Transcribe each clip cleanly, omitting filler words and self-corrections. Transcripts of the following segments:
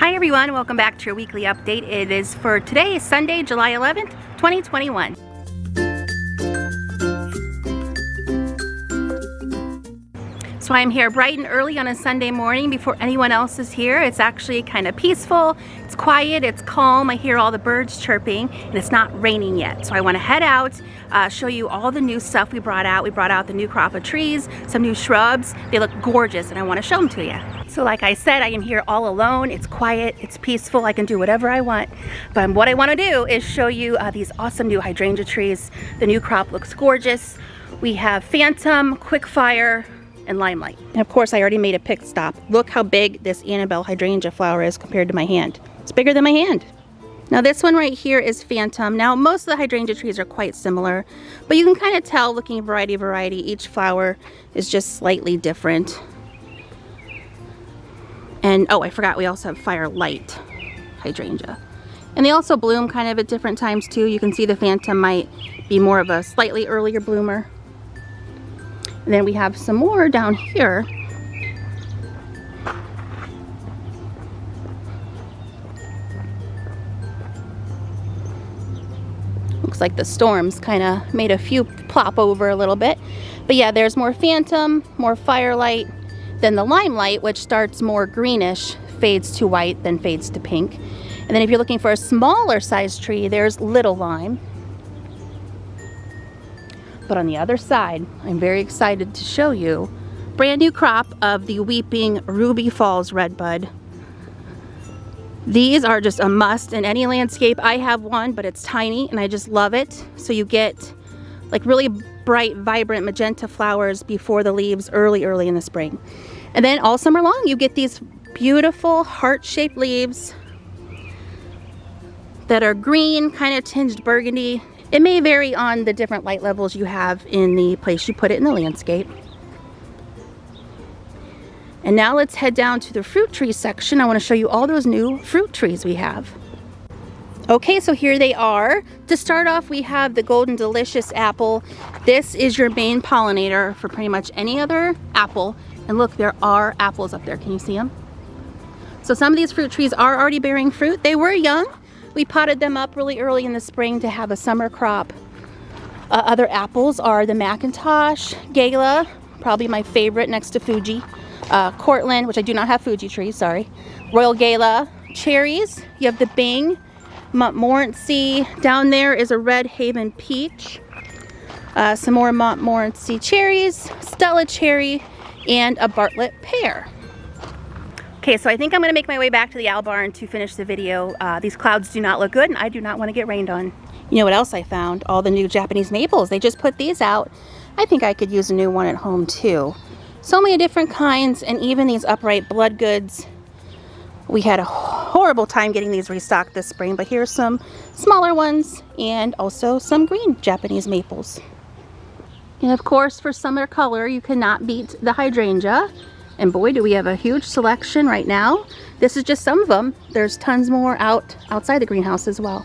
Hi everyone, welcome back to your weekly update. It is for today, Sunday, July 11th, 2021. So I'm here bright and early on a Sunday morning before anyone else is here. It's actually kind of peaceful, it's quiet, it's calm. I hear all the birds chirping and it's not raining yet. So I want to head out, show you all the new stuff we brought out. We brought out the new crop of trees, some new shrubs. They look gorgeous and I want to show them to you. So like I said, I am here all alone. It's quiet, it's peaceful, I can do whatever I want. But what I want to do is show you these awesome new hydrangea trees. The new crop looks gorgeous. We have Phantom, Quickfire, and Limelight. And of course I already made a pick stop. Look how big this Annabelle Hydrangea flower is compared to my hand. It's bigger than my hand. Now this one right here is Phantom. Now most of the hydrangea trees are quite similar, but you can kind of tell looking at variety, each flower is just slightly different. And oh, I forgot we also have Firelight hydrangea. And they also bloom kind of at different times too. You can see the Phantom might be more of a slightly earlier bloomer. And then we have some more down here. Looks like the storms kind of made a few plop over a little bit. But yeah, there's more Phantom, more Firelight. Then the Limelight, which starts more greenish, fades to white, then fades to pink. And then if you're looking for a smaller size tree, there's Little Lime. But on the other side, I'm very excited to show you brand new crop of the Weeping Ruby Falls redbud. These are just a must in any landscape. I have one, but it's tiny and I just love it. So you get like really bright, vibrant magenta flowers before the leaves early in the spring. And then all summer long, you get these beautiful heart-shaped leaves that are green, kind of tinged burgundy. It may vary on the different light levels you have in the place you put it in the landscape. And now let's head down to the fruit tree section. I want to show you all those new fruit trees we have. Okay, so here they are. To start off, we have the Golden Delicious apple. This is your main pollinator for pretty much any other apple. And look, there are apples up there. Can you see them? So some of these fruit trees are already bearing fruit. They were young. We potted them up really early in the spring to have a summer crop. Other apples are the Macintosh, Gala, probably my favorite next to Fuji, Cortland, which I do not have Fuji trees, sorry, Royal Gala, cherries, you have the Bing, Montmorency, down there is a Red Haven peach, some more Montmorency cherries, Stella cherry, and a Bartlett pear. Okay, so I think I'm going to make my way back to the owl barn to finish the video. These clouds do not look good and I do not want to get rained on. You know what else I found? All the new Japanese maples. They just put these out. I think I could use a new one at home too. So many different kinds, and even these upright blood goods. We had a horrible time getting these restocked this spring, but here's some smaller ones and also some green Japanese maples. And of course, for summer color, you cannot beat the hydrangea. And boy, do we have a huge selection right now. This is just some of them. There's tons more outside the greenhouse as well.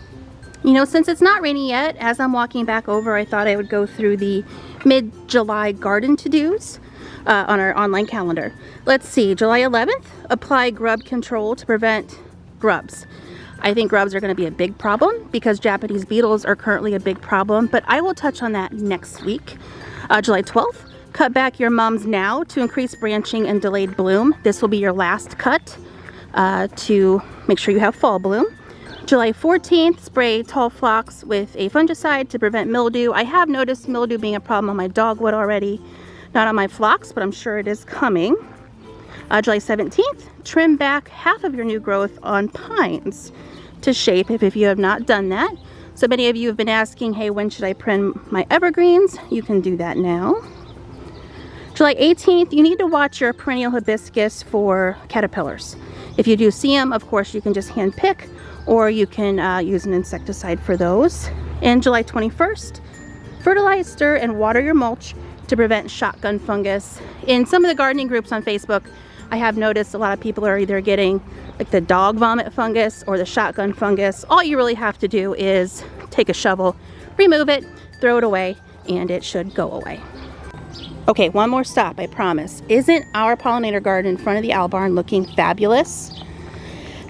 You know, since it's not raining yet, as I'm walking back over, I thought I would go through the mid-July garden to-dos on our online calendar. Let's see, July 11th, apply grub control to prevent grubs. I think grubs are going to be a big problem because Japanese beetles are currently a big problem, but I will touch on that next week. July 12th, cut back your mums now to increase branching and delayed bloom. This will be your last cut to make sure you have fall bloom. July 14th, spray tall phlox with a fungicide to prevent mildew. I have noticed mildew being a problem on my dogwood already. Not on my phlox, but I'm sure it is coming. July 17th, trim back half of your new growth on pines to shape if you have not done that. So many of you have been asking, hey, when should I prune my evergreens? You can do that now. July 18th, you need to watch your perennial hibiscus for caterpillars. If you do see them, of course, you can just hand pick, or you can use an insecticide for those. And July 21st, fertilize, stir, and water your mulch to prevent shotgun fungus. In some of the gardening groups on Facebook, I have noticed a lot of people are either getting like the dog vomit fungus or the shotgun fungus. All you really have to do is take a shovel, remove it, throw it away, and it should go away. Okay, one more stop, I promise. Isn't our pollinator garden in front of the owl barn looking fabulous?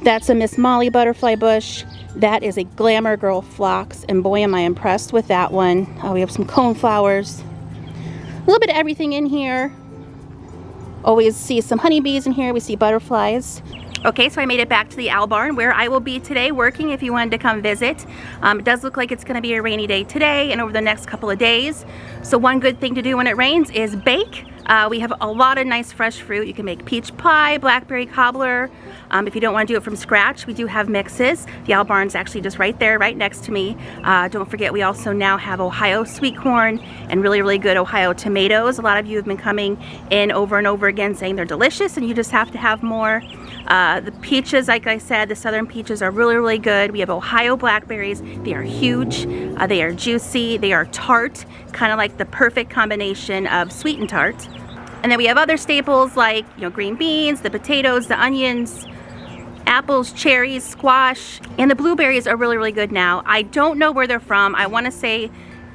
That's a Miss Molly butterfly bush. That is a Glamour Girl phlox, and boy am I impressed with that one. We have some cone flowers. A little bit of everything in here. Always see some honeybees in here. We see butterflies. Okay, so I made it back to the owl barn where I will be today working if you wanted to come visit. It does look like it's going to be a rainy day today and over the next couple of days. So one good thing to do when it rains is bake. We have a lot of nice fresh fruit. You can make peach pie, blackberry cobbler. If you don't want to do it from scratch, we do have mixes. The owl barn's actually just right there, right next to me. Don't forget, we also now have Ohio sweet corn and really, really good Ohio tomatoes. A lot of you have been coming in over and over again saying they're delicious and you just have to have more. The peaches, like I said, the southern peaches are really, really good. We have Ohio blackberries. They are huge. They are juicy. They are tart, kind of like the perfect combination of sweet and tart. And then we have other staples like, green beans, the potatoes, the onions, apples, cherries, squash, and the blueberries are really, really good now. I don't know where they're from. I want to say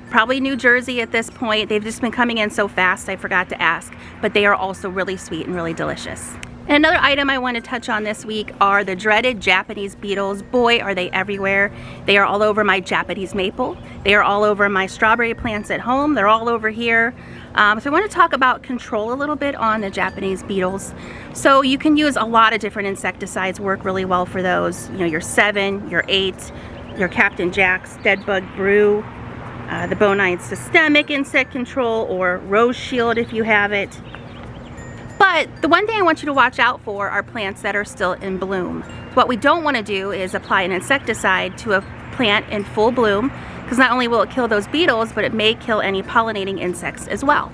probably New Jersey at this point. They've just been coming in so fast, I forgot to ask, but they are also really sweet and really delicious. And another item I want to touch on this week are the dreaded Japanese beetles. Boy, are they everywhere. They are all over my Japanese maple. They are all over my strawberry plants at home. They're all over here. So I want to talk about control a little bit on the Japanese beetles. So you can use a lot of different insecticides, work really well for those. Your 7, your 8, your Captain Jack's Dead Bug Brew, the Bonide Systemic Insect Control, or Rose Shield if you have it. But the one thing I want you to watch out for are plants that are still in bloom. What we don't want to do is apply an insecticide to a plant in full bloom, because not only will it kill those beetles, but it may kill any pollinating insects as well.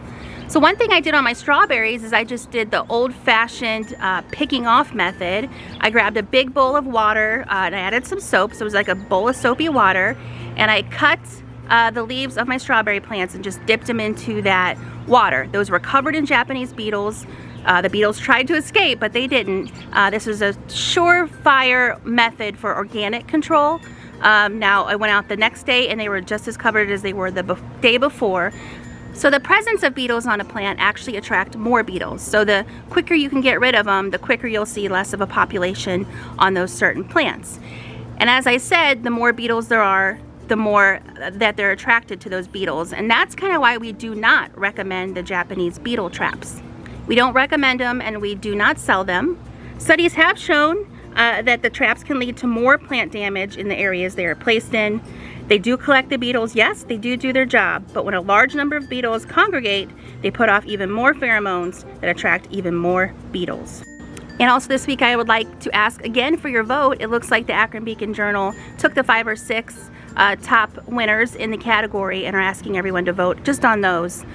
So one thing I did on my strawberries is I just did the old-fashioned picking off method. I grabbed a big bowl of water and I added some soap, so it was like a bowl of soapy water, and I cut the leaves of my strawberry plants and just dipped them into that water. Those were covered in Japanese beetles. The beetles tried to escape, but they didn't. This was a surefire method for organic control. Now I went out the next day and they were just as covered as they were the day before. So the presence of beetles on a plant actually attract more beetles. So the quicker you can get rid of them, the quicker you'll see less of a population on those certain plants. And as I said, the more beetles there are, the more that they're attracted to those beetles. And that's kind of why we do not recommend the Japanese beetle traps. We don't recommend them and we do not sell them. Studies have shown that the traps can lead to more plant damage in the areas they are placed in. They do collect the beetles, yes, they do their job, but when a large number of beetles congregate, they put off even more pheromones that attract even more beetles. And also this week I would like to ask again for your vote. It looks like the Akron Beacon Journal took the 5 or 6 top winners in the category and are asking everyone to vote just on those.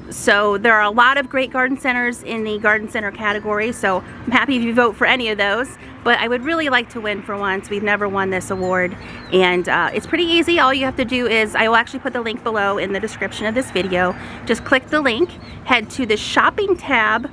So there are a lot of great garden centers in the garden center category, so I'm happy if you vote for any of those, but I would really like to win for once. We've never won this award, and it's pretty easy. All you have to do is, I will actually put the link below in the description of this video. Just click the link, head to the shopping tab,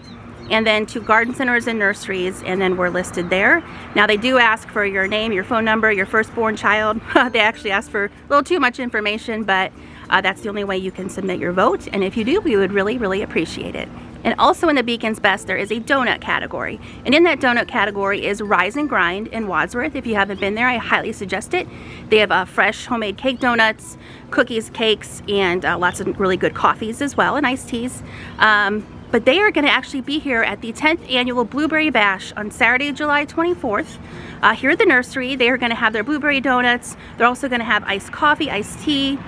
and then to garden centers and nurseries, and then we're listed there. Now they do ask for your name, your phone number, your firstborn child. They actually ask for a little too much information, but that's the only way you can submit your vote, and if you do, we would really, really appreciate it. And also in the Beacon's Best, there is a donut category, and in that donut category is Rise and Grind in Wadsworth. If you haven't been there, I highly suggest it. They have fresh homemade cake donuts, cookies, cakes, and lots of really good coffees as well, and iced teas. But they are going to actually be here at the 10th annual Blueberry Bash on Saturday, July 24th. Here at the nursery, they are going to have their blueberry donuts. They're also going to have iced coffee, iced tea,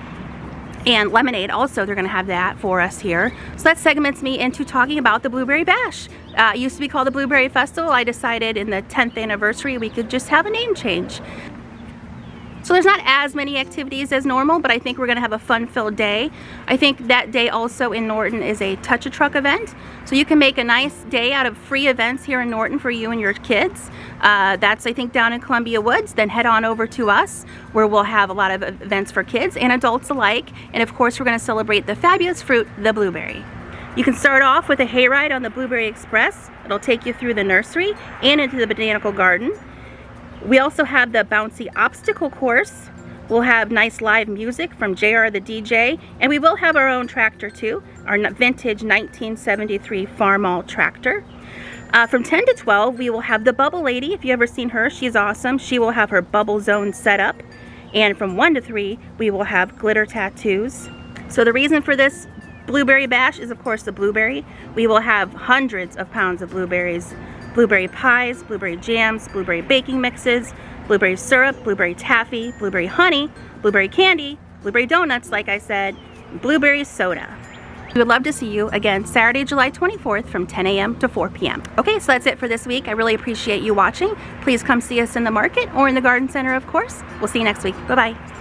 and lemonade. Also, they're going to have that for us here. So that segments me into talking about the Blueberry Bash. It used to be called the Blueberry Festival. I decided in the 10th anniversary we could just have a name change. So there's not as many activities as normal, but I think we're going to have a fun-filled day. I think that day also in Norton is a Touch-a-Truck event. So you can make a nice day out of free events here in Norton for you and your kids. That's, I think, down in Columbia Woods. Then head on over to us, where we'll have a lot of events for kids and adults alike. And of course, we're going to celebrate the fabulous fruit, the blueberry. You can start off with a hayride on the Blueberry Express. It'll take you through the nursery and into the botanical garden. We also have the bouncy obstacle course. We'll have nice live music from JR the DJ, and we will have our own tractor too, our vintage 1973 Farmall tractor. From 10 to 12, we will have the Bubble Lady. If you've ever seen her, she's awesome. She will have her bubble zone set up. And from 1 to 3, we will have glitter tattoos. So the reason for this blueberry bash is, of course, the blueberry. We will have hundreds of pounds of blueberries. Blueberry pies, blueberry jams, blueberry baking mixes, blueberry syrup, blueberry taffy, blueberry honey, blueberry candy, blueberry donuts, like I said, blueberry soda. We would love to see you again Saturday, July 24th from 10 a.m. to 4 p.m. Okay, so that's it for this week. I really appreciate you watching. Please come see us in the market or in the garden center, of course. We'll see you next week. Bye-bye.